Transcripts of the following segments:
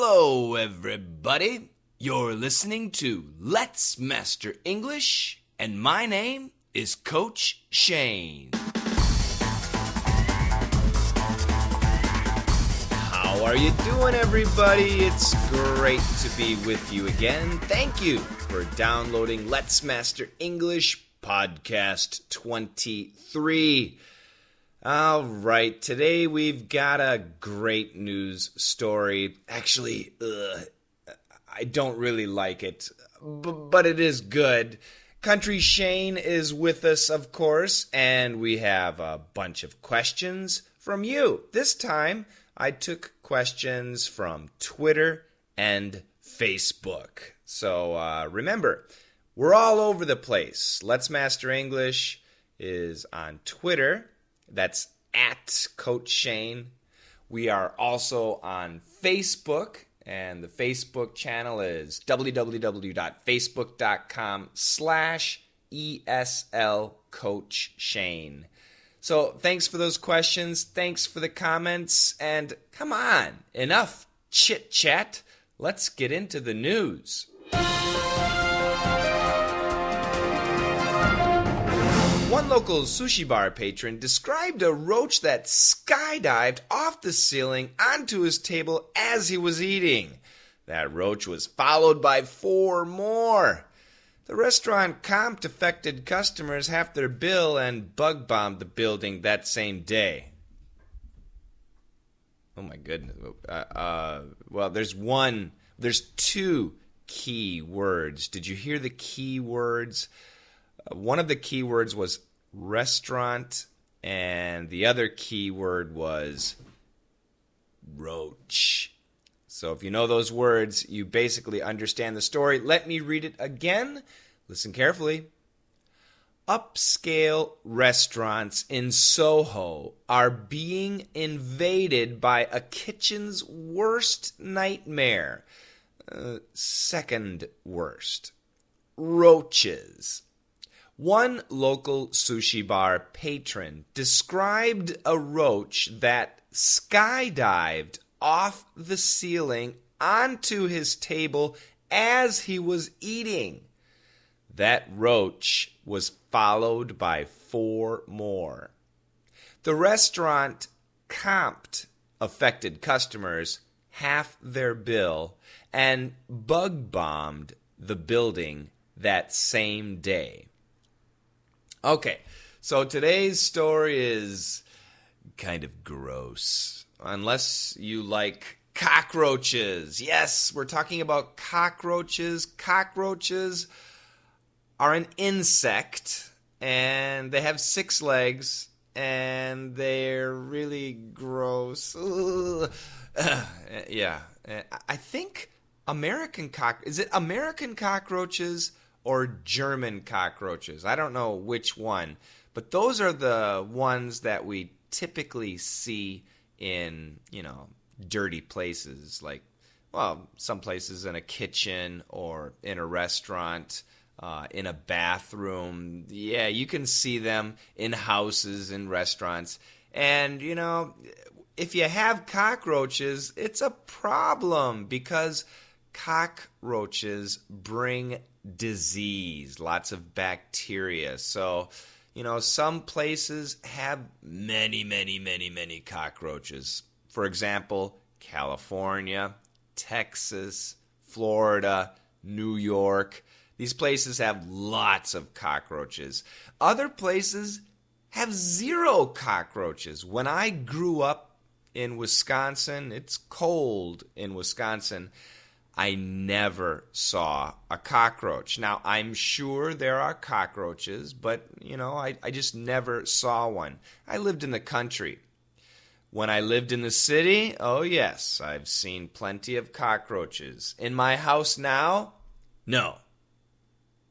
Hello, everybody. You're listening to Let's Master English, and my name is Coach Shane. How are you doing, everybody? It's great to be with you again. Thank you for downloading Let's Master English Podcast 23. All right, today we've got a great news story. Actually, I don't really like it, but it is good. Country Shane is with us, of course, and we have a bunch of questions from you. This time, I took questions from Twitter and Facebook. So remember, we're all over the place. Let's Master English is on Twitter. That's at Coach Shane. We are also on Facebook, and the Facebook channel is www.facebook.com/ESL Coach Shane. So thanks for those questions. Thanks for the comments. And come on, enough chit-chat. Let's get into the news. One local sushi bar patron described a roach that skydived off the ceiling onto his table as he was eating. That roach was followed by 4 more. The restaurant comped affected customers half their bill and bug-bombed the building that same day. Oh my goodness. Well, there's 2 key words. Did you hear the key words? One of the key words was restaurant, and the other key word was roach. So if you know those words, you basically understand the story. Let me read it again. Listen carefully. Upscale restaurants in Soho are being invaded by a kitchen's worst nightmare. Second worst. Roaches. One local sushi bar patron described a roach that skydived off the ceiling onto his table as he was eating. That roach was followed by 4 more. The restaurant comped affected customers half their bill and bug-bombed the building that same day. Okay, so today's story is kind of gross, unless you like cockroaches. Yes, we're talking about cockroaches. Cockroaches are an insect, and they have 6 legs, and they're really gross. Yeah, I think is it American cockroaches or German cockroaches? I don't know which one, but those are the ones that we typically see in, dirty places, like, some places in a kitchen or in a restaurant, in a bathroom. Yeah, you can see them in houses, in restaurants. And, if you have cockroaches, it's a problem because cockroaches bring disease, lots of bacteria. So, some places have many cockroaches. For example, California, Texas, Florida, New York. These places have lots of cockroaches. Other places have 0 cockroaches. When I grew up in Wisconsin, it's cold in Wisconsin, I never saw a cockroach. Now, I'm sure there are cockroaches, but, I just never saw one. I lived in the country. When I lived in the city, oh yes, I've seen plenty of cockroaches. In my house now, no.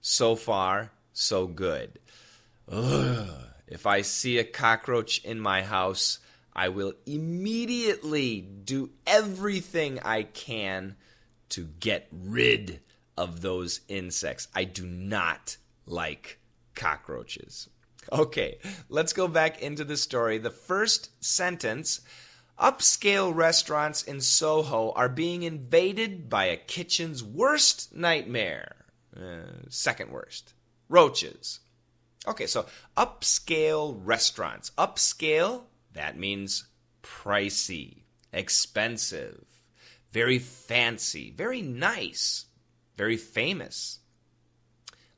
So far, so good. Ugh. If I see a cockroach in my house, I will immediately do everything I can to get rid of those insects. I do not like cockroaches. Okay, let's go back into the story. The first sentence, Upscale restaurants in Soho are being invaded by a kitchen's worst nightmare. Second worst. Roaches. Okay, so upscale restaurants. Upscale, that means pricey, expensive, very fancy, very nice, very famous.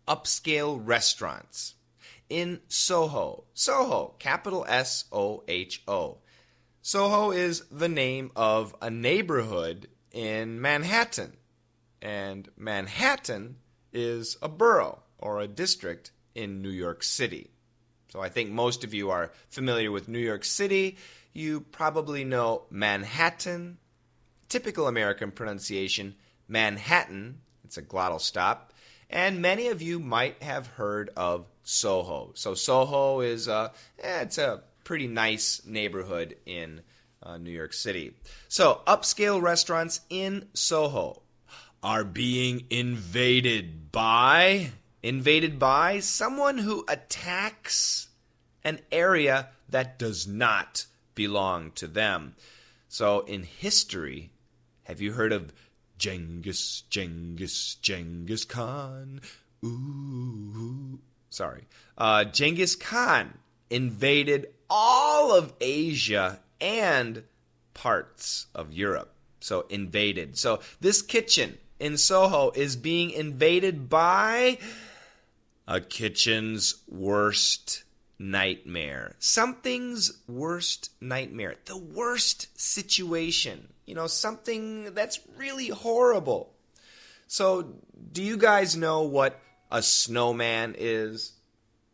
Upscale restaurants in Soho. Soho, capital S-O-H-O. Soho is the name of a neighborhood in Manhattan. And Manhattan is a borough or a district in New York City. So I think most of you are familiar with New York City. You probably know Manhattan. Typical American pronunciation, Manhattan. It's a glottal stop. And many of you might have heard of Soho. So Soho is it's a pretty nice neighborhood in New York City. So upscale restaurants in Soho are being invaded by someone who attacks an area that does not belong to them. So in history, have you heard of Genghis Khan? Genghis Khan invaded all of Asia and parts of Europe. So invaded. So this kitchen in Soho is being invaded by a kitchen's worst nightmare. Something's worst nightmare. The worst situation. Something that's really horrible. So, do you guys know what a snowman is?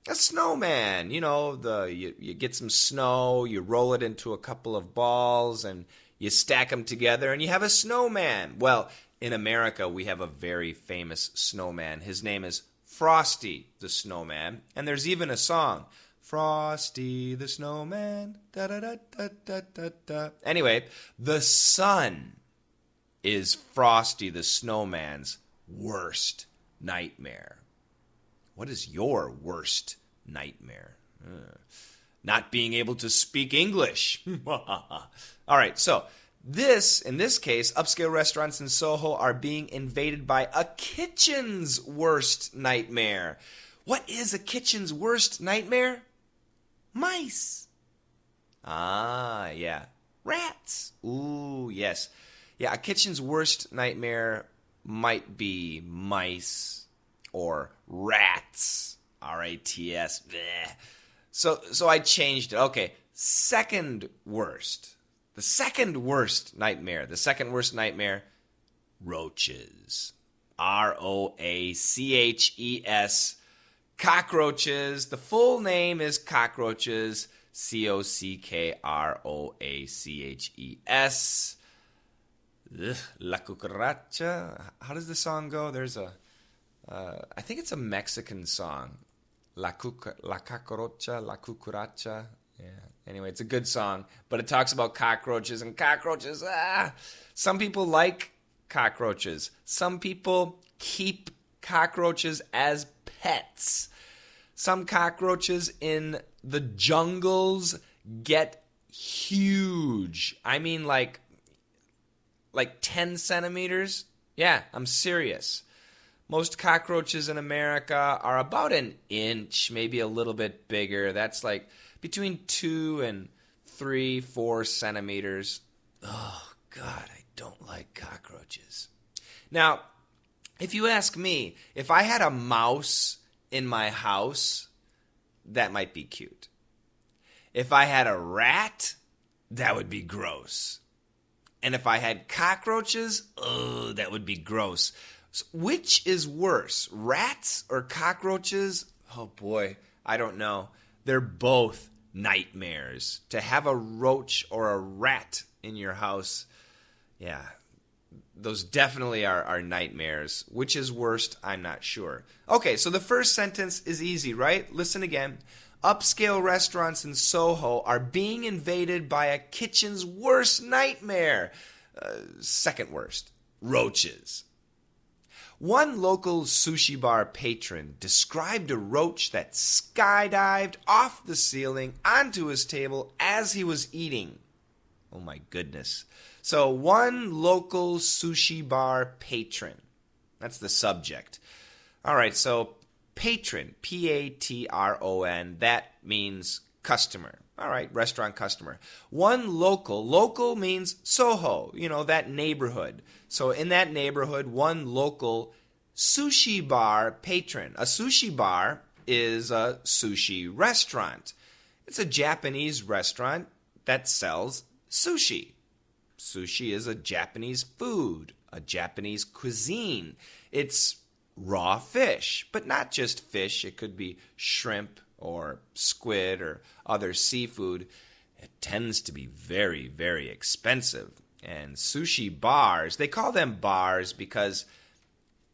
A snowman, you get some snow, you roll it into a couple of balls, and you stack them together, and you have a snowman. Well, in America, we have a very famous snowman. His name is Frosty the Snowman, and there's even a song, Frosty the Snowman, da-da-da-da-da-da-da. Anyway, the sun is Frosty the Snowman's worst nightmare. What is your worst nightmare? Not being able to speak English. All right, so in this case, upscale restaurants in Soho are being invaded by a kitchen's worst nightmare. What is a kitchen's worst nightmare? Mice. Ah, yeah. Rats. Ooh, yes. Yeah, a kitchen's worst nightmare might be mice or rats. R-A-T-S. Bleh. So I changed it. Okay, second worst. The second worst nightmare. Roaches. R-O-A-C-H-E-S. Cockroaches. The full name is cockroaches. C-O-C-K-R-O-A-C-H-E-S. La cucaracha. How does the song go? There's I think it's a Mexican song. La cucaracha, la cucaracha. Yeah. Anyway, it's a good song, but it talks about cockroaches and cockroaches. Some people like cockroaches. Some people keep cockroaches as pets. Some cockroaches in the jungles get huge. I mean, like 10 centimeters. Yeah, I'm serious. Most cockroaches in America are about an inch, maybe a little bit bigger. That's like between 2 and 3, 4 centimeters. Oh, God, I don't like cockroaches. Now, if you ask me, if I had a mouse in my house, that might be cute. If I had a rat, that would be gross. And if I had cockroaches, that would be gross. So which is worse, rats or cockroaches? Oh boy, I don't know. They're both nightmares. To have a roach or a rat in your house, yeah, those definitely are nightmares. Which is worst, I'm not sure. Okay, so the first sentence is easy, right? Listen again. Upscale restaurants in Soho are being invaded by a kitchen's worst nightmare. Second worst, roaches. One local sushi bar patron described a roach that skydived off the ceiling onto his table as he was eating. Oh my goodness. So one local sushi bar patron. That's the subject. All right, so patron, P-A-T-R-O-N, that means customer. All right, restaurant customer. One local means Soho, that neighborhood. So in that neighborhood, one local sushi bar patron. A sushi bar is a sushi restaurant. It's a Japanese restaurant that sells sushi. Sushi is a Japanese food, a Japanese cuisine. It's raw fish, but not just fish. It could be shrimp or squid or other seafood. It tends to be very, very expensive. And sushi bars, they call them bars because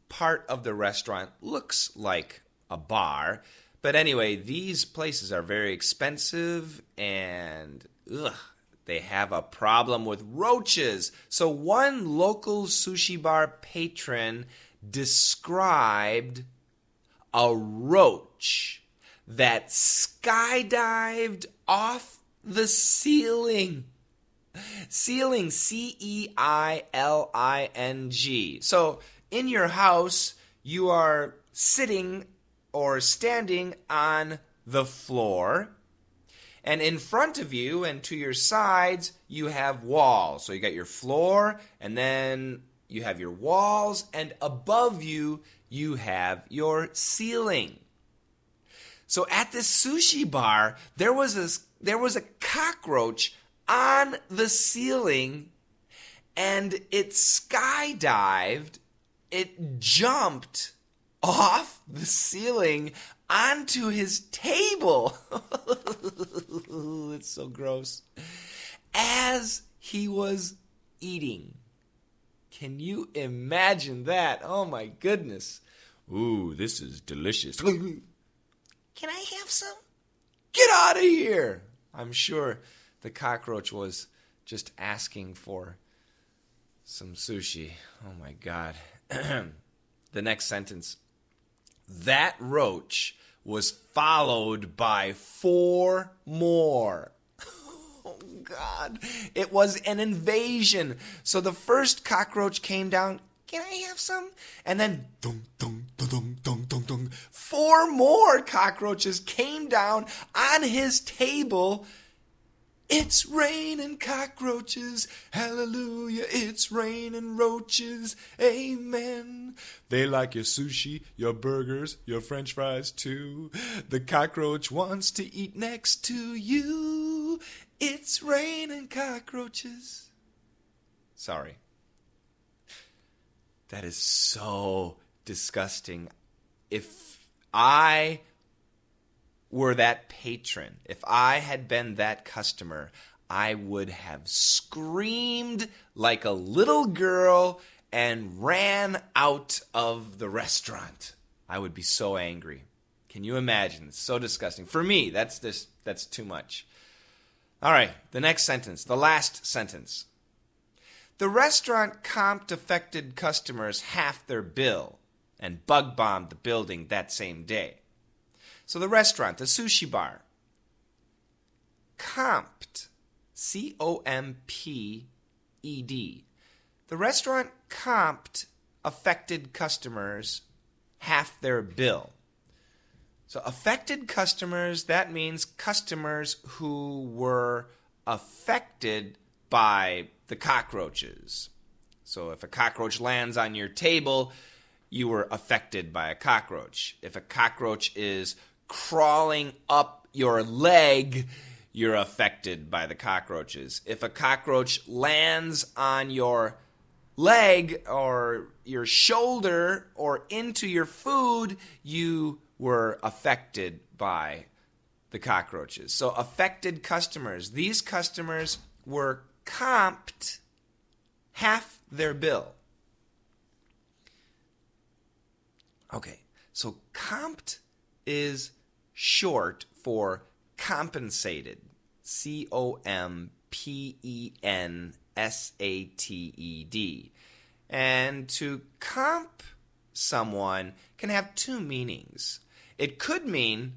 part of the restaurant looks like a bar. But anyway, these places are very expensive and they have a problem with roaches. So one local sushi bar patron described a roach that skydived off the ceiling. Ceiling, C-E-I-L-I-N-G. So in your house, you are sitting or standing on the floor, and in front of you and to your sides, you have walls. So you got your floor, and then you have your walls, and above you, you have your ceiling. So at this sushi bar, there was a cockroach on the ceiling, and it skydived. It jumped off the ceiling onto his table. It's so gross. As he was eating. Can you imagine that? Oh my goodness. Ooh, this is delicious. Can I have some? Get out of here. I'm sure the cockroach was just asking for some sushi. Oh my God. The next sentence. That roach was followed by 4 more. Oh God. It was an invasion. So the first cockroach came down. Can I have some? And then dum, dum, dum, dum, dum, dum, dum. 4 more cockroaches came down on his table. It's raining cockroaches, hallelujah, it's raining roaches, amen. They like your sushi, your burgers, your french fries too. The cockroach wants to eat next to you. It's raining cockroaches. Sorry. That is so disgusting. If I were that patron, if I had been that customer, I would have screamed like a little girl and ran out of the restaurant. I would be so angry. Can you imagine? It's so disgusting. For me, that's too much. All right, the next sentence, the last sentence. The restaurant comped affected customers half their bill and bug bombed the building that same day. So the restaurant, the sushi bar, comped, C-O-M-P-E-D. The restaurant comped affected customers half their bill. So affected customers, that means customers who were affected by the cockroaches. So if a cockroach lands on your table, you were affected by a cockroach. If a cockroach is crawling up your leg, you're affected by the cockroaches. If a cockroach lands on your leg or your shoulder or into your food, you were affected by the cockroaches. So affected customers. These customers were comped half their bill. Okay, so comped is short for compensated. C-O-M-P-E-N-S-A-T-E-D. And to comp someone can have 2 meanings. It could mean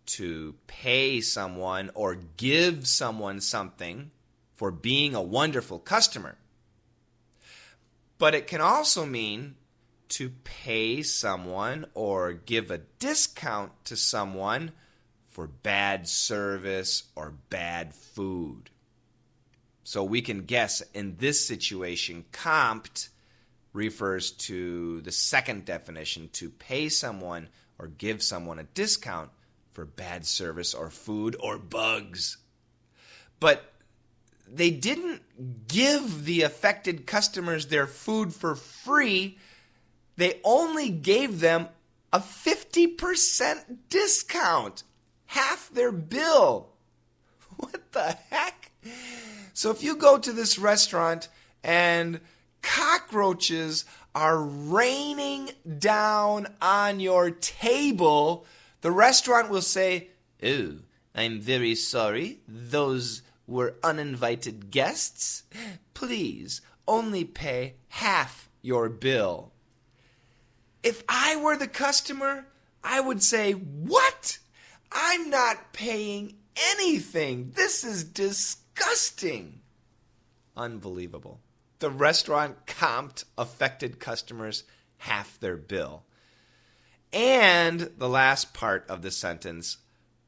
to pay someone or give someone something for being a wonderful customer. But it can also mean to pay someone or give a discount to someone for bad service or bad food. So we can guess in this situation, comped refers to the second definition, to pay someone or give someone a discount for bad service or food or bugs. But they didn't give the affected customers their food for free. They only gave them a 50% discount, half their bill. What the heck? So if you go to this restaurant and cockroaches are raining down on your table, the restaurant will say, "Oh, I'm very sorry. Those were uninvited guests. Please only pay half your bill." If I were the customer, I would say, "What? I'm not paying anything. This is disgusting." Unbelievable. The restaurant comped affected customers half their bill. And the last part of the sentence,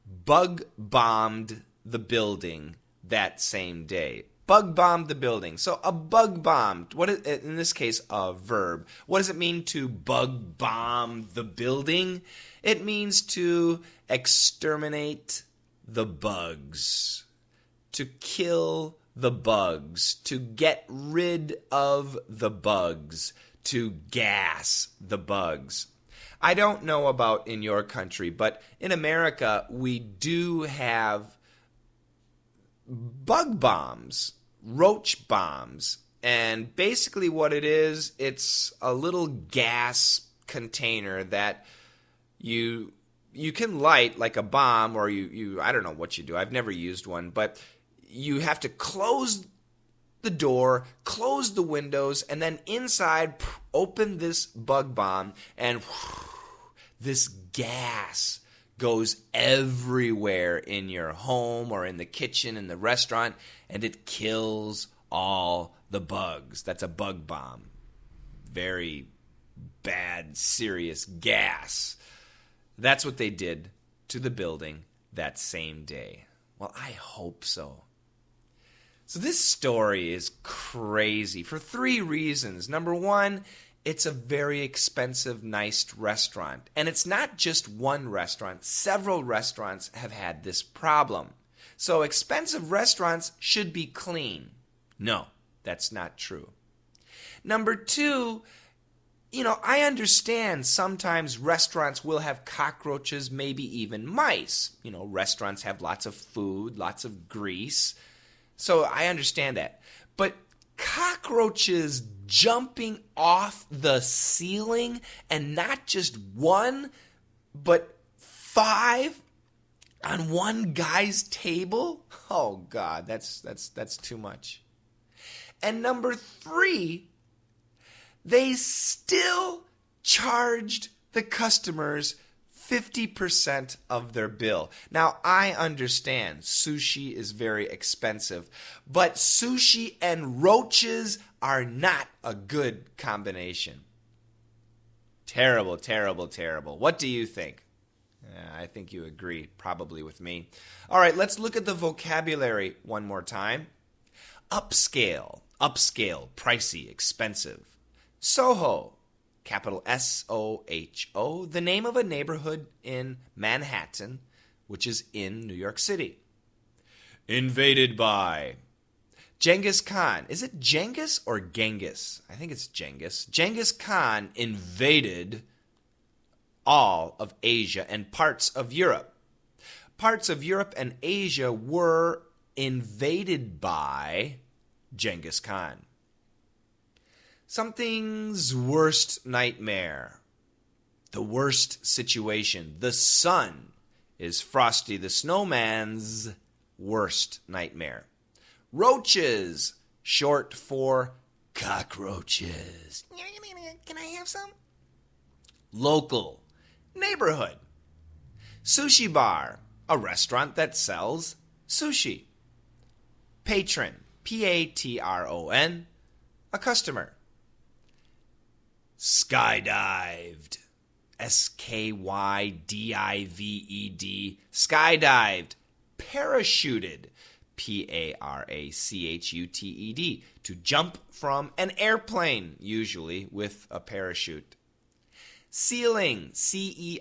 bug bombed the building that same day. Bug bombed the building. So a bug bombed, what is, in this case, a verb. What does it mean to bug bomb the building? It means to exterminate the bugs, to kill the bugs, to get rid of the bugs, to gas the bugs. I don't know about in your country, but in America, we do have bug bombs, roach bombs. And basically what it is, it's a little gas container that you can light like a bomb, or you I don't know what you do. I've never used one, but you have to close the door, close the windows, and then inside open this bug bomb, and this gas goes everywhere in your home or in the kitchen, in the restaurant, and it kills all the bugs. That's a bug bomb. Very bad, serious gas. That's what they did to the building that same day. Well, I hope so. So this story is crazy for 3 reasons. Number 1, it's a very expensive, nice restaurant. And it's not just one restaurant. Several restaurants have had this problem. So expensive restaurants should be clean. No, that's not true. Number 2, I understand sometimes restaurants will have cockroaches, maybe even mice. Restaurants have lots of food, lots of grease. So I understand that. But cockroaches jumping off the ceiling, and not just one, but 5 on one guy's table? Oh God, that's too much. And number 3, they still charged the customers 50% of their bill. Now, I understand sushi is very expensive, but sushi and roaches are not a good combination. Terrible, terrible, terrible. What do you think? I think you agree probably with me. All right, let's look at the vocabulary one more time. Upscale, pricey, expensive. Soho, capital S-O-H-O, the name of a neighborhood in Manhattan, which is in New York City. Invaded by. Genghis Khan. Is it Genghis or Genghis? I think it's Genghis. Genghis Khan invaded all of Asia and parts of Europe. Parts of Europe and Asia were invaded by Genghis Khan. Something's worst nightmare. The worst situation. The sun is Frosty the Snowman's worst nightmare. Roaches, short for cockroaches. Can I have some? Local, neighborhood. Sushi bar, a restaurant that sells sushi. Patron, Patron, a customer. Skydived, skydived, skydived. Parachuted, parachuted, to jump from an airplane, usually with a parachute. Ceiling, ceiling,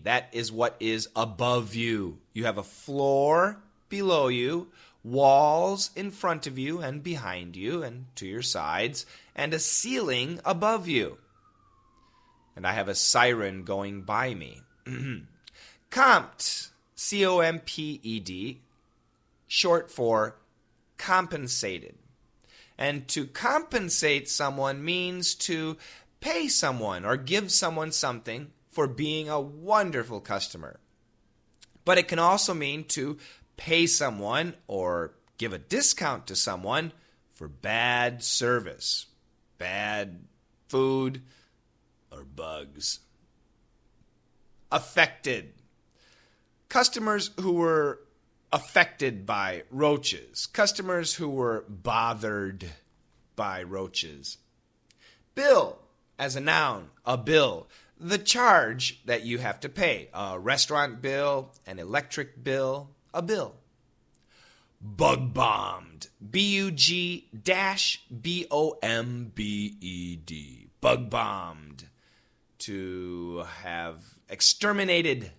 that is what is above you. You have a floor below you, walls in front of you and behind you and to your sides, and a ceiling above you. And I have a siren going by me. Comped, comped, short for compensated. And to compensate someone means to pay someone or give someone something for being a wonderful customer. But it can also mean to pay someone or give a discount to someone for bad service, bad food, or bugs. Affected. Customers who were affected by roaches. Customers who were bothered by roaches. Bill, as a noun, a bill. The charge that you have to pay. A restaurant bill, an electric bill, a bill. Bug bombed. B-U-G-B-O-M-B-E-D. Bug bombed. To have exterminated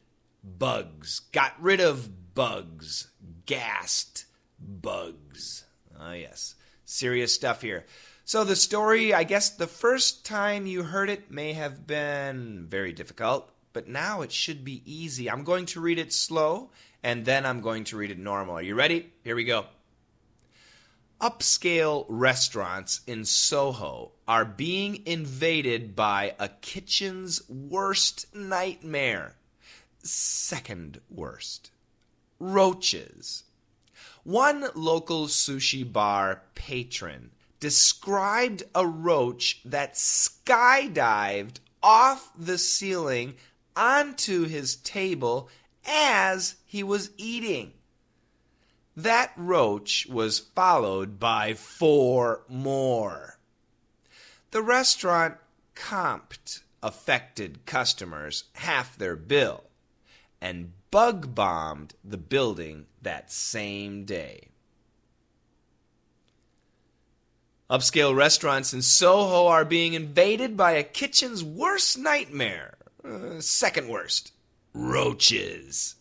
bugs. Got rid of bugs. Gassed bugs. Oh, yes. Serious stuff here. So the story, I guess the first time you heard it may have been very difficult, but now it should be easy. I'm going to read it slow, and then I'm going to read it normal. Are you ready? Here we go. Upscale restaurants in Soho are being invaded by a kitchen's worst nightmare. Second worst. Roaches. One local sushi bar patron described a roach that skydived off the ceiling onto his table as he was eating. That roach was followed by 4 more. The restaurant comped affected customers half their bill and bug bombed the building that same day. Upscale restaurants in Soho are being invaded by a kitchen's worst nightmare. Second worst. Roaches.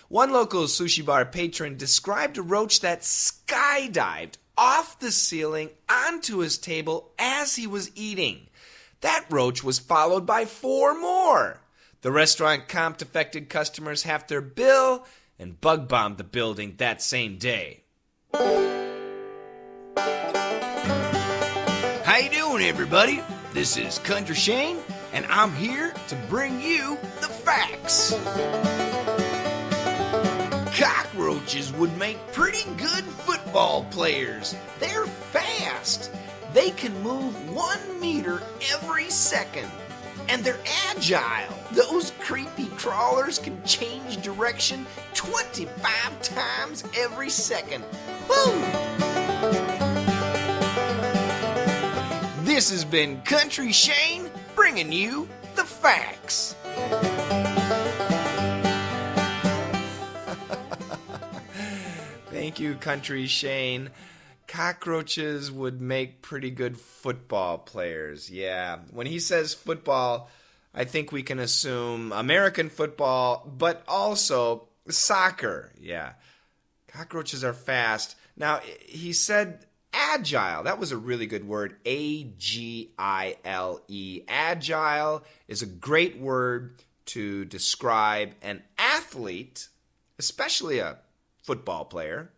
One local sushi bar patron described a roach that skydived off the ceiling onto his table as he was eating. That roach was followed by 4 more. The restaurant comped affected customers half their bill and bug bombed the building that same day. How you doing, everybody? This is Country Shane, and I'm here to bring you the facts. Cockroaches would make pretty good football players. They're fast. They can move 1 meter every second. And they're agile. Those creepy crawlers can change direction 25 times every second. Woo! This has been Country Shane bringing you the facts. Thank you, Country Shane. Cockroaches would make pretty good football players. Yeah, when he says football, I think we can assume American football, but also soccer. Yeah, cockroaches are fast. Now, he said agile. That was a really good word, A-G-I-L-E. Agile is a great word to describe an athlete, especially a football player,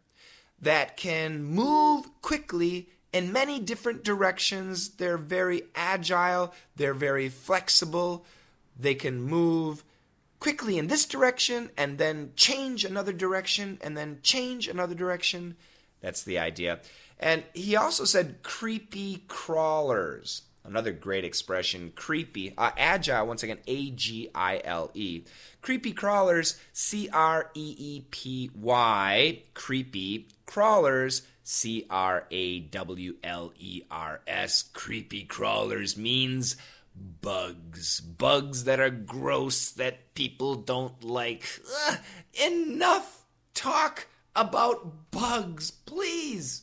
that can move quickly in many different directions. They're very agile. They're very flexible. They can move quickly in this direction and then change another direction and then change another direction. That's the idea. And he also said creepy crawlers. Another great expression, creepy. Agile, once again, A-G-I-L-E. Creepy crawlers, C-R-E-E-P-Y. Creepy crawlers, C-R-A-W-L-E-R-S. Creepy crawlers means bugs. Bugs that are gross, that people don't like. Enough talk about bugs, please.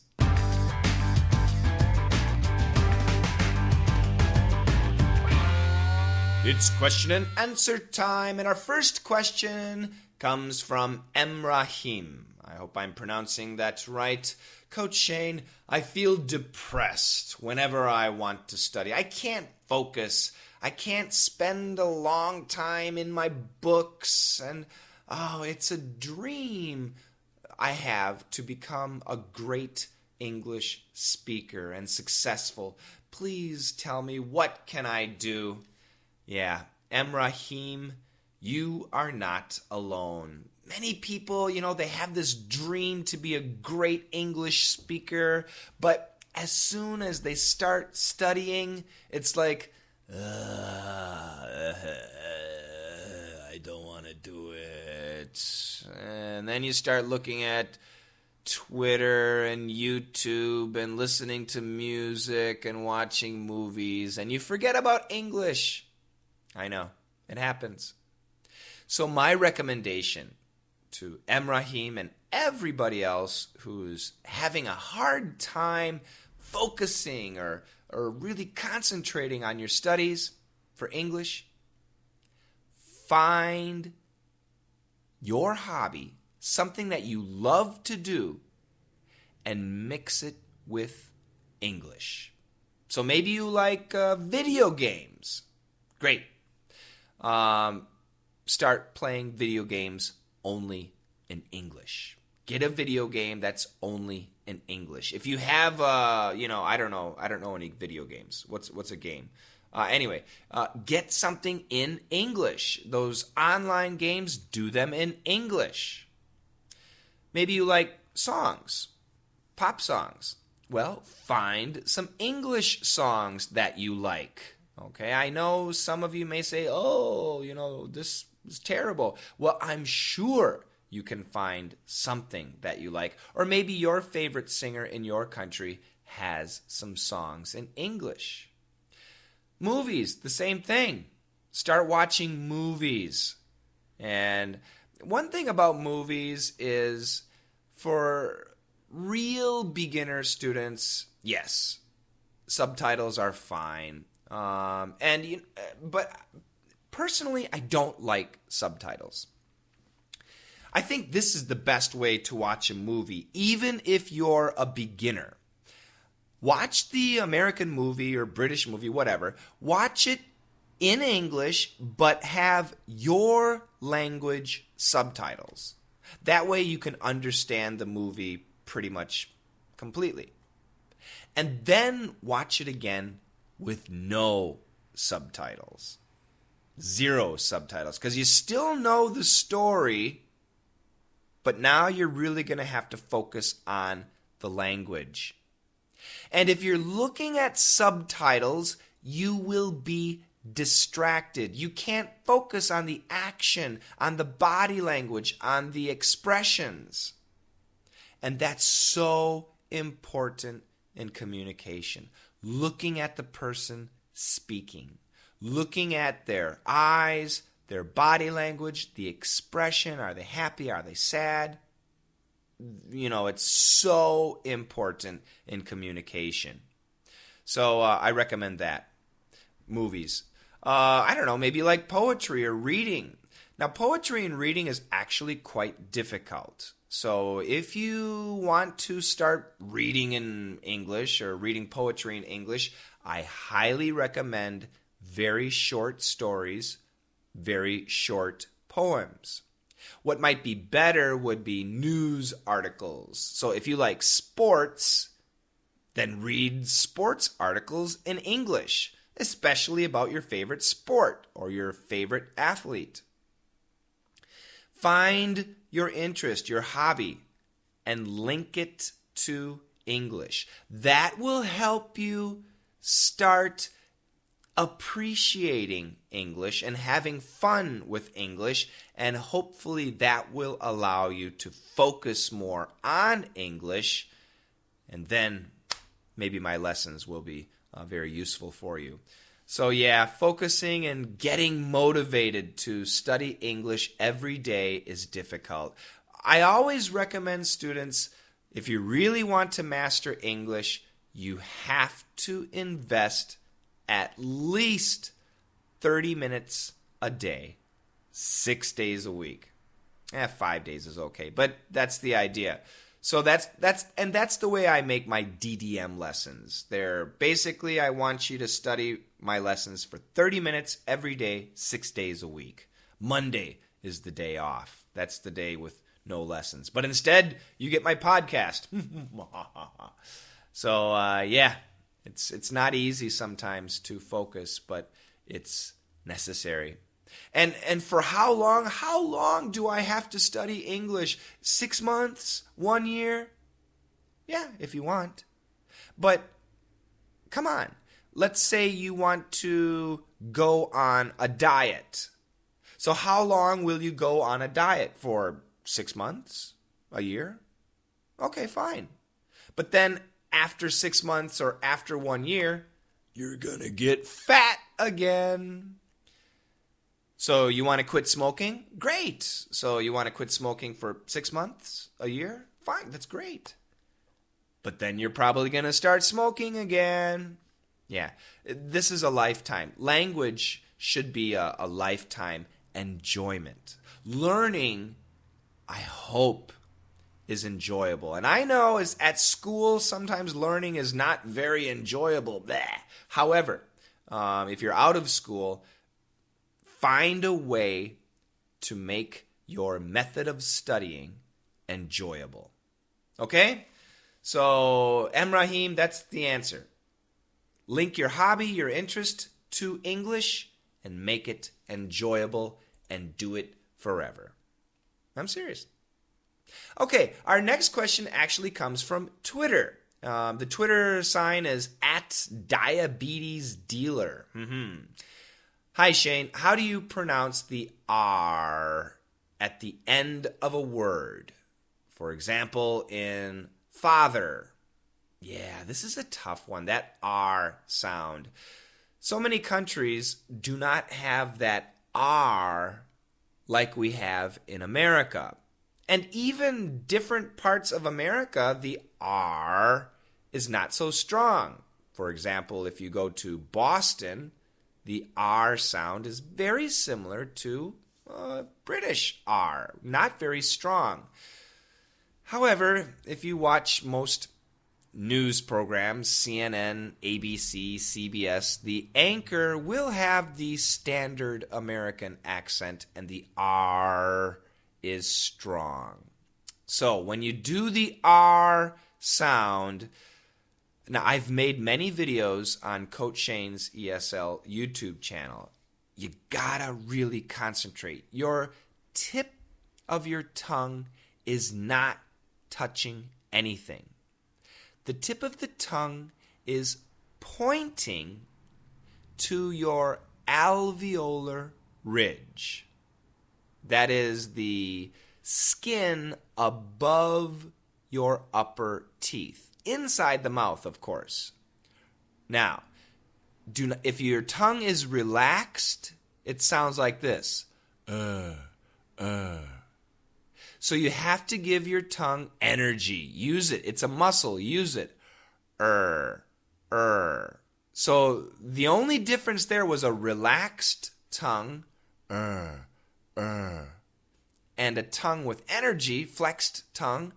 It's question and answer time, and our first question comes from Emrahim. I hope I'm pronouncing that right. Coach Shane, I feel depressed whenever I want to study. I can't focus. I can't spend a long time in my books, and it's a dream I have to become a great English speaker and successful. Please tell me, what can I do? Yeah, Emrahim, you are not alone. Many people, they have this dream to be a great English speaker, but as soon as they start studying, it's like, I don't want to do it. And then you start looking at Twitter and YouTube and listening to music and watching movies, and you forget about English. I know, it happens. So my recommendation to Emrahim and everybody else who's having a hard time focusing or really concentrating on your studies for English, find your hobby, something that you love to do, and mix it with English. So maybe you like video games. Great. Start playing video games only in English. Get a video game that's only in English. If you have, I don't know any video games. What's a game? Anyway, get something in English. Those online games, do them in English. Maybe you like songs, pop songs. Well, find some English songs that you like. Okay, I know some of you may say, this is terrible. Well, I'm sure you can find something that you like. Or maybe your favorite singer in your country has some songs in English. Movies, the same thing. Start watching movies. And one thing about movies is, for real beginner students, yes, subtitles are fine. But personally, I don't like subtitles. I think this is the best way to watch a movie, even if you're a beginner. Watch the American movie or British movie, whatever. Watch it in English, but have your language subtitles. That way you can understand the movie pretty much completely. And then watch it again with no subtitles. 0 subtitles. Because you still know the story, but now you're really going to have to focus on the language. And if you're looking at subtitles, you will be distracted. You can't focus on the action, on the body language, on the expressions. And that's so important in communication. Looking at the person speaking, looking at their eyes, their body language, the expression. Are they happy? Are they sad? It's so important in communication. So I recommend that. Movies. I don't know, maybe you like poetry or reading. Now, poetry and reading is actually quite difficult. So if you want to start reading in English or reading poetry in English, I highly recommend very short stories, very short poems. What might be better would be news articles. So if you like sports, then read sports articles in English, especially about your favorite sport or your favorite athlete. Find your interest, your hobby, and link it to English. That will help you start appreciating English and having fun with English, and hopefully that will allow you to focus more on English, and then maybe my lessons will be very useful for you. So yeah, focusing and getting motivated to study English every day is difficult. I always recommend students, if you really want to master English, you have to invest at least 30 minutes a day, 6 days a week. 5 days is okay, but that's the idea. So that's the way I make my DDM lessons. They're basically, I want you to study my lessons for 30 minutes every day, 6 days a week. Monday is the day off. That's the day with no lessons. But instead, you get my podcast. So yeah, it's not easy sometimes to focus, but it's necessary. And for how long? How long do I have to study English? 6 months? 1 year? Yeah, if you want. But come on. Let's say you want to go on a diet. So how long will you go on a diet? For 6 months? A year? Okay, fine. But then after 6 months or after 1 year, you're going to get fat again. So you want to quit smoking? Great. So you want to quit smoking for 6 months, a year? Fine, that's great. But then you're probably going to start smoking again. Yeah, this is a lifetime. Language should be a lifetime enjoyment. Learning, I hope, is enjoyable. And I know is at school, sometimes learning is not very enjoyable. Bleh. However, if you're out of school, find a way to make your method of studying enjoyable. Okay? So, Rahim, that's the answer. Link your hobby, your interest to English and make it enjoyable and do it forever. I'm serious. Okay, our next question actually comes from Twitter. The Twitter sign is @diabetesdealer. Hi, Shane. How do you pronounce the R at the end of a word? For example, in father. Yeah, this is a tough one, that R sound. So many countries do not have that R like we have in America. And even different parts of America, the R is not so strong. For example, if you go to Boston, the R sound is very similar to British R, not very strong. However, if you watch most news programs, CNN, ABC, CBS, the anchor will have the standard American accent and the R is strong. So when you do the R sound, now I've made many videos on Coach Shane's ESL YouTube channel. You gotta really concentrate. Your tip of your tongue is not touching anything. The tip of the tongue is pointing to your alveolar ridge. That is the skin above your upper teeth. Inside the mouth, of course. Now, if your tongue is relaxed, it sounds like this. So you have to give your tongue energy. Use it. It's a muscle. Use it. So the only difference there was a relaxed tongue, and a tongue with energy, flexed tongue,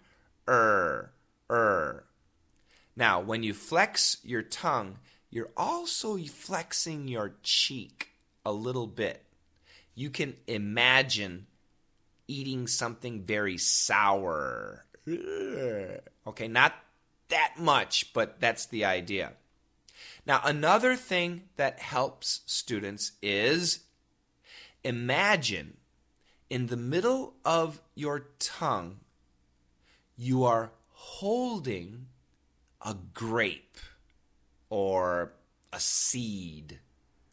Now, when you flex your tongue, you're also flexing your cheek a little bit. You can imagine eating something very sour. Okay, not that much, but that's the idea. Now, another thing that helps students is imagine in the middle of your tongue, you are holding a grape or a seed.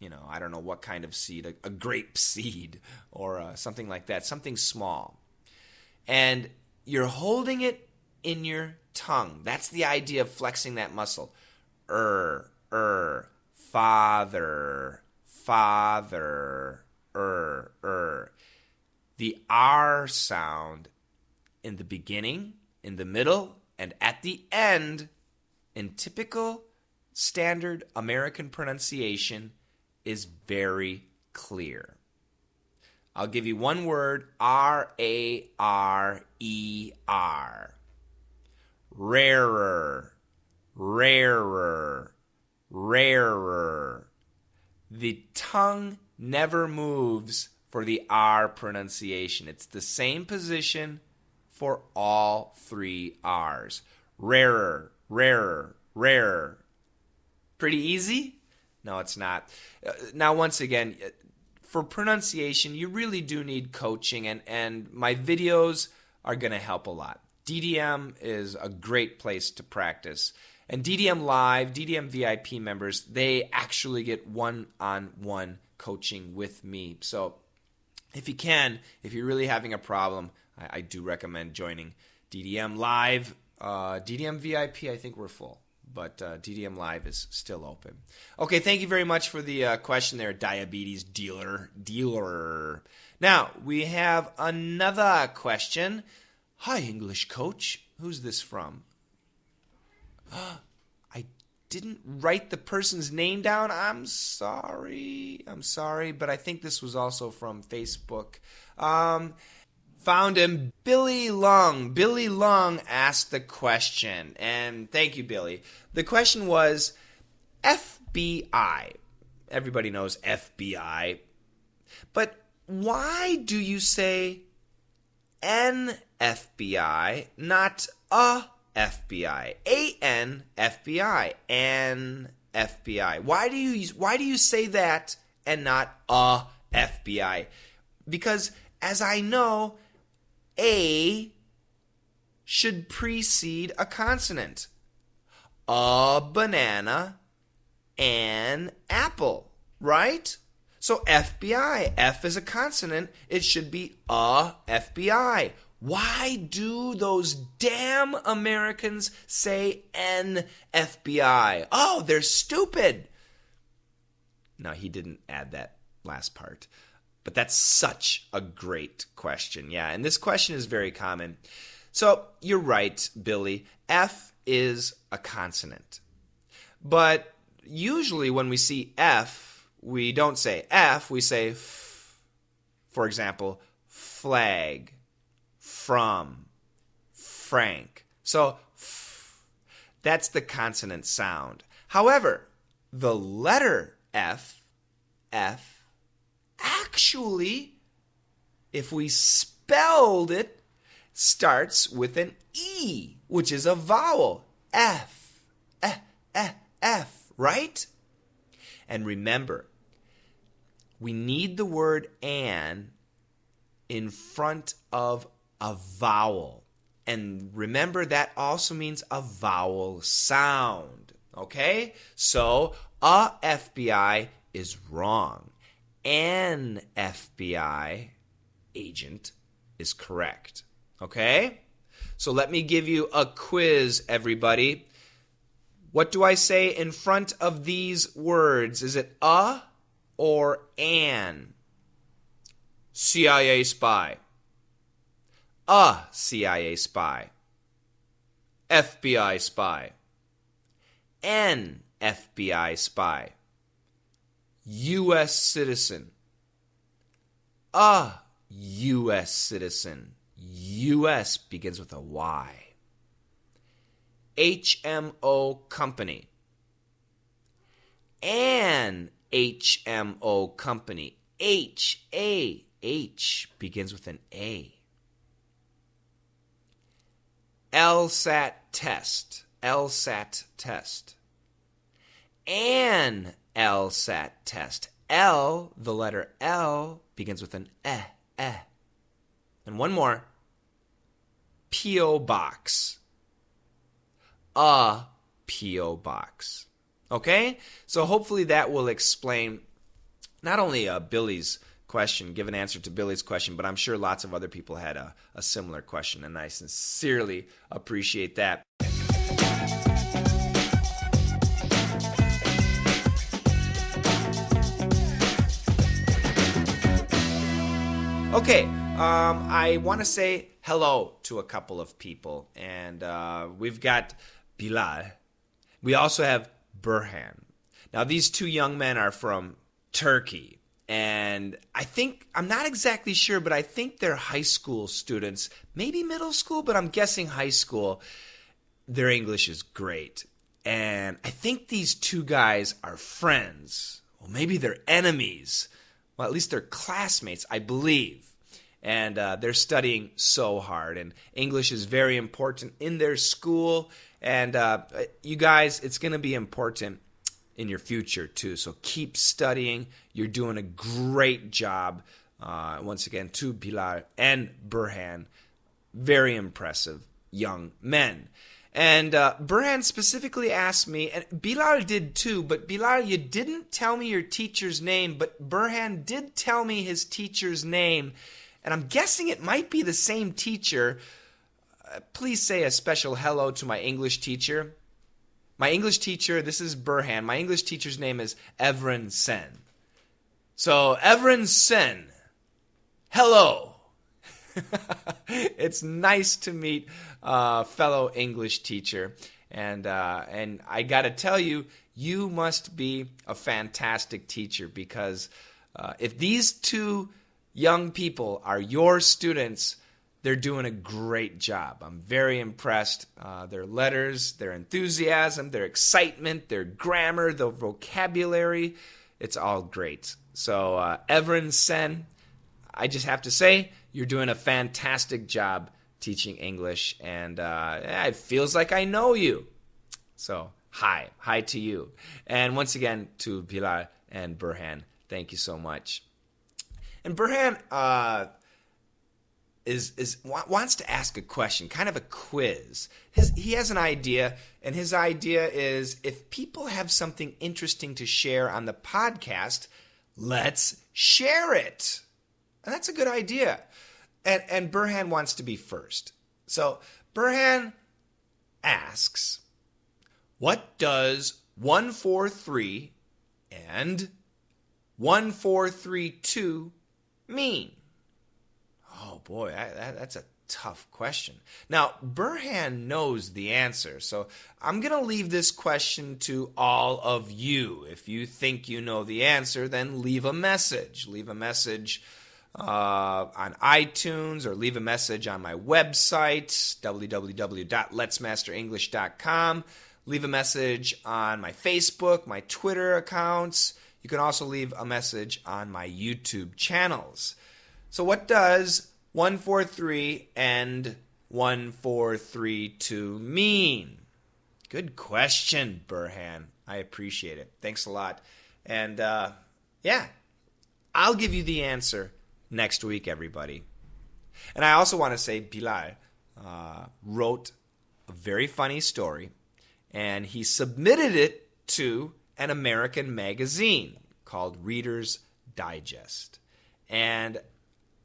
I don't know what kind of seed, a grape seed or something like that, something small. And you're holding it in your tongue. That's the idea of flexing that muscle. Father, father, The R sound in the beginning, in the middle, and at the end, in typical standard American pronunciation, is very clear. I'll give you one word, R-A-R-E-R. Rarer, rarer, rarer. The tongue never moves for the R pronunciation. It's the same position for all three R's. Rarer, rarer, rarer. Pretty easy? No, it's not. Now, once again, for pronunciation, you really do need coaching, and my videos are going to help a lot. DDM is a great place to practice. And DDM Live, DDM VIP members, they actually get one-on-one coaching with me. So if you're really having a problem, I do recommend joining DDM Live. DDM VIP, I think we're full, but DDM Live is still open. Okay, thank you very much for the question there, diabetes dealer. Now, we have another question. Hi, English coach. Who's this from? I didn't write the person's name down. I'm sorry, but I think this was also from Facebook. Found him, Billy Long. Billy Long asked the question, and thank you, Billy. The question was FBI. Everybody knows FBI. But why do you say an FBI, not a FBI? A-N FBI, an FBI. Why do you say that and not a FBI? Because as I know, A should precede a consonant. A banana, an apple, right? So FBI, F is a consonant, it should be a FBI. Why do those damn Americans say an FBI? Oh, they're stupid. No, he didn't add that last part. But that's such a great question. Yeah, and this question is very common. So you're right, Billy. F is a consonant. But usually when we see F, we don't say F, we say F. For example, flag, from, Frank. So F, that's the consonant sound. However, the letter F, actually, if we spelled it, starts with an E, which is a vowel. F, right? And remember, we need the word an in front of a vowel. And remember, that also means a vowel sound. Okay? So, a FBI is wrong. An FBI agent is correct. Okay? So let me give you a quiz, everybody. What do I say in front of these words? Is it a or an? CIA spy. A CIA spy. FBI spy. An FBI spy. U.S. citizen. A U.S. citizen. U.S. begins with a Y. HMO company. An HMO company. H begins with an A. LSAT test. LSAT test. An LSAT test. L, the letter L, begins with an eh. And one more. P.O. box. A P.O. box. Okay? So hopefully that will explain not only Billy's question, give an answer to Billy's question, but I'm sure lots of other people had a similar question, and I sincerely appreciate that. Okay, I want to say hello to a couple of people, and we've got Bilal. We also have Burhan. Now, these two young men are from Turkey, and I'm not exactly sure, but I think they're high school students, maybe middle school, but I'm guessing high school. Their English is great, and I think these two guys are friends, or maybe they're enemies. Well, at least they're classmates, I believe. And they're studying so hard. And English is very important in their school. And you guys, it's going to be important in your future too. So keep studying. You're doing a great job. Once again, to Bilal and Burhan. Very impressive young men. And Burhan specifically asked me, and Bilal did too, but Bilal, you didn't tell me your teacher's name, but Burhan did tell me his teacher's name, and I'm guessing it might be the same teacher. Please say a special hello to my English teacher. My English teacher, this is Burhan, my English teacher's name is Evren Sen. So, Evren Sen, hello. It's nice to meet a fellow English teacher, and I gotta tell you, you must be a fantastic teacher, because if these two young people are your students, they're doing a great job. I'm very impressed. Their letters, their enthusiasm, their excitement, their grammar, the vocabulary, it's all great. So Evren Sen, I just have to say, you're doing a fantastic job teaching English, and it feels like I know you. So, hi to you. And once again, to Bilal and Burhan, thank you so much. And Burhan wants to ask a question, kind of a quiz. He has an idea, and his idea is, if people have something interesting to share on the podcast, let's share it. And that's a good idea. And Burhan wants to be first. So Burhan asks, what does 143 and 1432 mean? Oh boy, that's a tough question. Now, Burhan knows the answer, so I'm going to leave this question to all of you. If you think you know the answer, then leave a message. Leave a message on iTunes, or leave a message on my website, www.letsmasterenglish.com. Leave a message on my Facebook, my Twitter accounts. You can also leave a message on my YouTube channels. So what does 143 and 1432 mean? Good question, Burhan. I appreciate it. Thanks a lot. And yeah, I'll give you the answer next week, everybody. And I also want to say Bilal wrote a very funny story, and he submitted it to an American magazine called Reader's Digest. And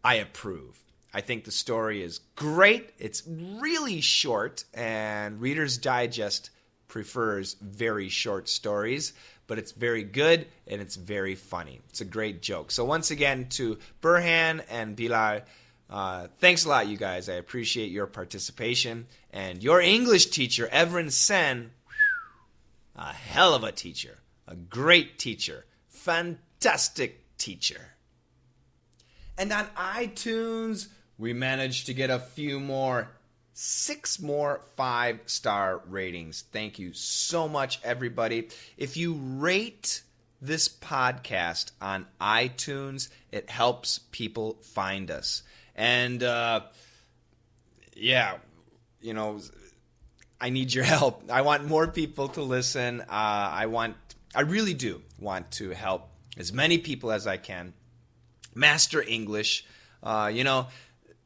I approve. I think the story is great. It's really short, and Reader's Digest prefers very short stories, but it's very good and it's very funny. It's a great joke. So once again, to Burhan and Bilal, thanks a lot, you guys. I appreciate your participation. And your English teacher, Evren Sen, a hell of a teacher, a great teacher, fantastic teacher. And on iTunes, we managed to get a few more, 6 more 5-star ratings. Thank you so much, everybody. If you rate this podcast on iTunes, it helps people find us. And, yeah, you know, I need your help. I want more people to listen. I really do want to help as many people as I can master English.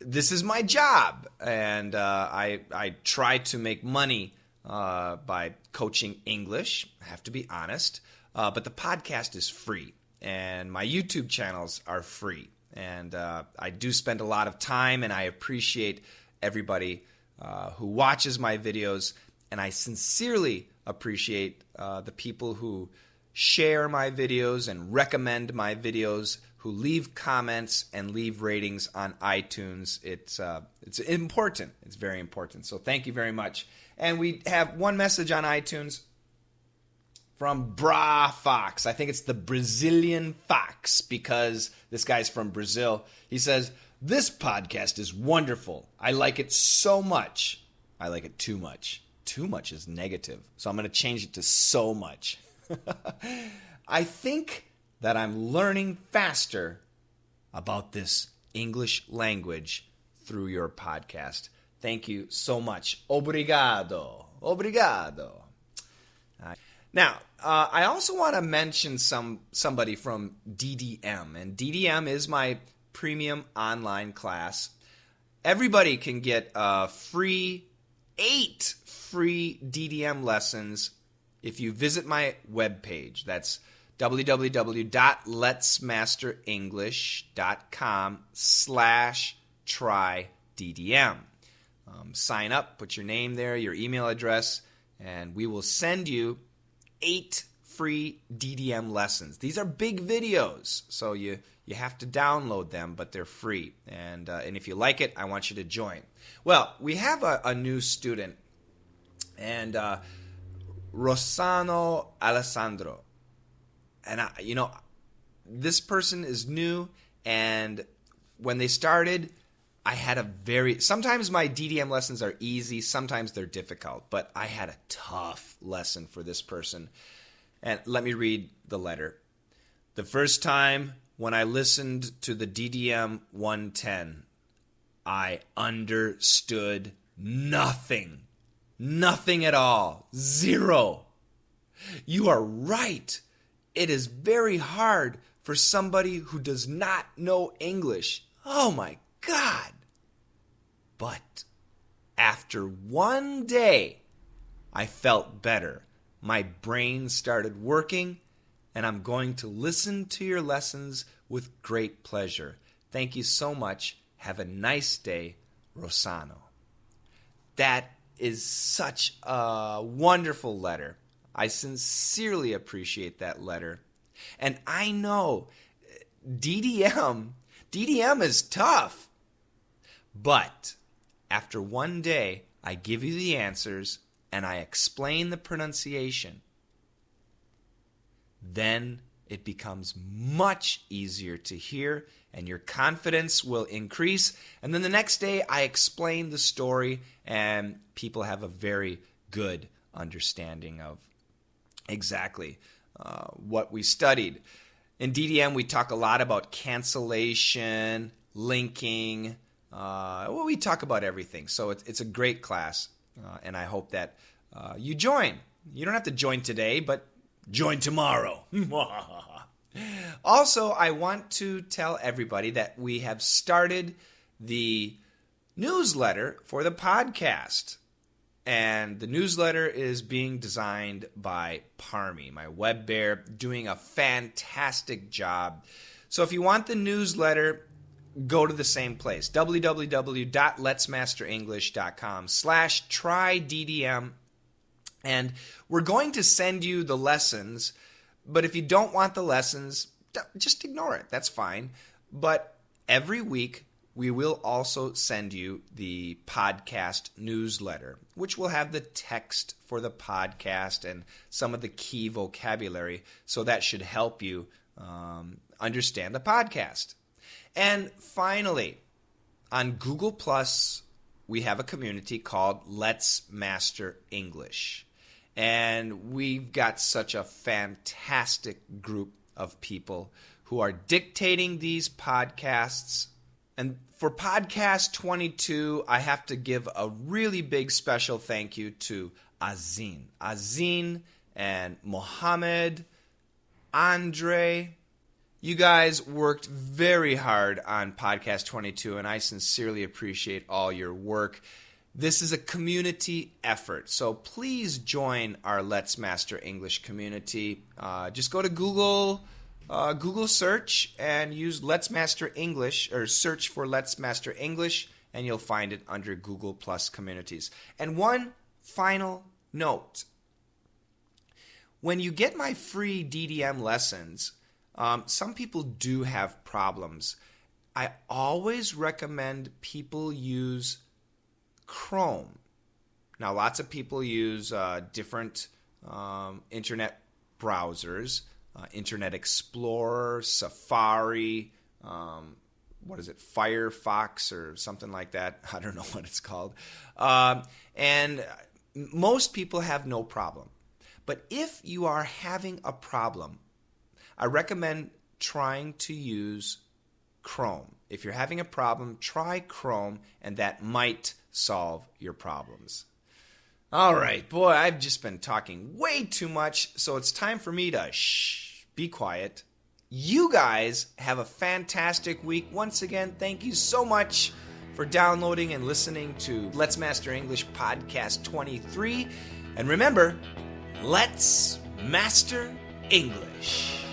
This is my job, and I try to make money by coaching English. I have to be honest, but the podcast is free. and my YouTube channels are free. And I do spend a lot of time, and I appreciate everybody who watches my videos, and I sincerely appreciate the people who share my videos and recommend my videos, who leave comments and leave ratings on iTunes. It's important. It's very important. So thank you very much. And we have one message on iTunes from Bra Fox. I think it's the Brazilian Fox because this guy's from Brazil. He says, "This podcast is wonderful. I like it so much." I like it too much. Too much is negative. So I'm going to change it to so much. I think that I'm learning faster about this English language through your podcast. Thank you so much. Obrigado. Obrigado. Now, I also want to mention somebody from DDM, and DDM is my premium online class. Everybody can get 8 free DDM lessons if you visit my webpage. That's www.letsmasterenglish.com/tryddm. Sign up, put your name there, your email address, and we will send you 8 free DDM lessons. These are big videos, so you have to download them, but they're free. And if you like it, I want you to join. Well, we have a new student, and Rossano Alessandro. And this person is new, and when they started, I had sometimes my DDM lessons are easy, sometimes they're difficult, but I had a tough lesson for this person. And let me read the letter. "The first time when I listened to the DDM 110, I understood nothing. Nothing at all. Zero. You are right. It is very hard for somebody who does not know English. Oh my God. But after one day, I felt better. My brain started working, and I'm going to listen to your lessons with great pleasure. Thank you so much. Have a nice day, Rossano." That is such a wonderful letter. I sincerely appreciate that letter. And I know DDM is tough. But after one day, I give you the answers and I explain the pronunciation. Then it becomes much easier to hear and your confidence will increase. And then the next day, I explain the story and people have a very good understanding of exactly what we studied. In DDM, we talk a lot about cancellation, linking. We talk about everything. So it's a great class, and I hope that you join. You don't have to join today, but join tomorrow. Also, I want to tell everybody that we have started the newsletter for the podcast. And the newsletter is being designed by Parmi, my web bear, doing a fantastic job. So if you want the newsletter, go to the same place, www.letsmasterenglish.com/tryddm. And we're going to send you the lessons, but if you don't want the lessons, just ignore it. That's fine. But every week, we will also send you the podcast newsletter, which will have the text for the podcast and some of the key vocabulary. So that should help you understand the podcast. And finally, on Google+, we have a community called Let's Master English. And we've got such a fantastic group of people who are dictating these podcasts. And for podcast 22, I have to give a really big special thank you to Azin. Azin and Mohammed, Andre. You guys worked very hard on podcast 22, and I sincerely appreciate all your work. This is a community effort, so please join our Let's Master English community. Just go to Google, Google search and use Let's Master English, or search for Let's Master English, and you'll find it under Google Plus Communities. And one final note. When you get my free DDM lessons, some people do have problems. I always recommend people use Chrome. Now, lots of people use different internet browsers, Internet Explorer, Safari, Firefox or something like that. I don't know what it's called. And most people have no problem. But if you are having a problem, I recommend trying to use Chrome. If you're having a problem, try Chrome, and that might solve your problems. All right, boy, I've just been talking way too much, so it's time for me to be quiet. You guys have a fantastic week. Once again, thank you so much for downloading and listening to Let's Master English Podcast 23. And remember, let's master English.